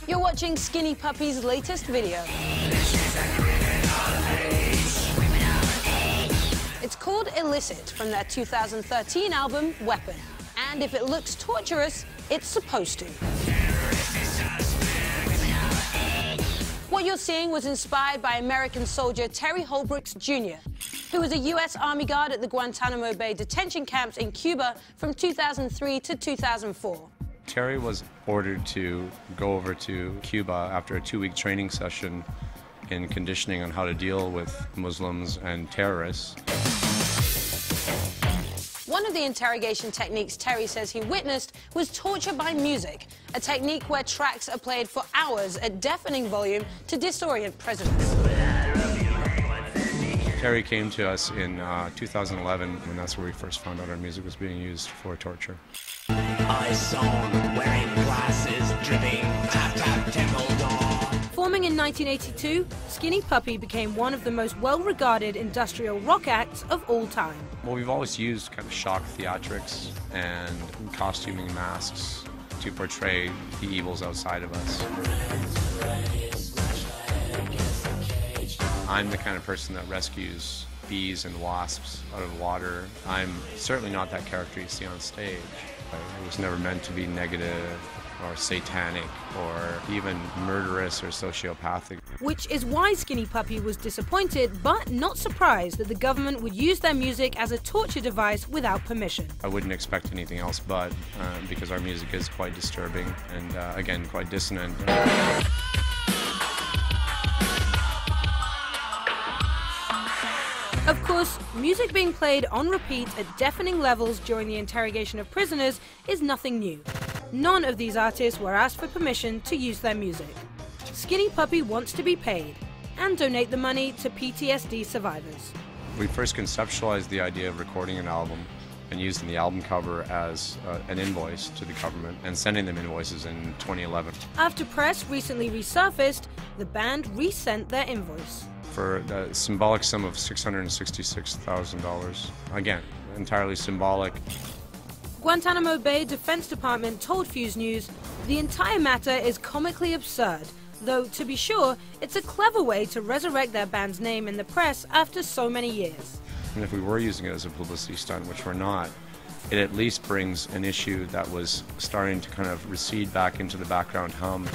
You're watching Skinny Puppy's latest video. It's called Illicit from their 2013 album, Weapon. And if it looks torturous, it's supposed to. What you're seeing was inspired by American soldier Terry Holbrooks Jr., who was a U.S. Army guard at the Guantanamo Bay detention camps in Cuba from 2003 to 2004. Terry was ordered to go over to Cuba after a 2-week training session in conditioning on how to deal with Muslims and terrorists. One of the interrogation techniques Terry says he witnessed was torture by music, a technique where tracks are played for hours at deafening volume to disorient prisoners. Terry came to us in 2011, and that's where we first found out our music was being used for torture. Eyes on, wearing glasses, dripping, tap tap temple door. Forming in 1982, Skinny Puppy became one of the most well-regarded industrial rock acts of all time. Well, we've always used kind of shock theatrics and costuming masks to portray the evils outside of us. I'm the kind of person that rescues bees and wasps out of water. I'm certainly not that character you see on stage. I was never meant to be negative or satanic or even murderous or sociopathic. Which is why Skinny Puppy was disappointed but not surprised that the government would use their music as a torture device without permission. I wouldn't expect anything else but because our music is quite disturbing and again quite dissonant. Of course, music being played on repeat at deafening levels during the interrogation of prisoners is nothing new. None of these artists were asked for permission to use their music. Skinny Puppy wants to be paid and donate the money to PTSD survivors. We first conceptualized the idea of recording an album and using the album cover as an invoice to the government and sending them invoices in 2011. After press recently resurfaced, the band resent their invoice. For the symbolic sum of $666,000. Again, entirely symbolic. Guantanamo Bay Defense Department told Fuse News, the entire matter is comically absurd, though to be sure, it's a clever way to resurrect their band's name in the press after so many years. And if we were using it as a publicity stunt, which we're not, it at least brings an issue that was starting to kind of recede back into the background hum.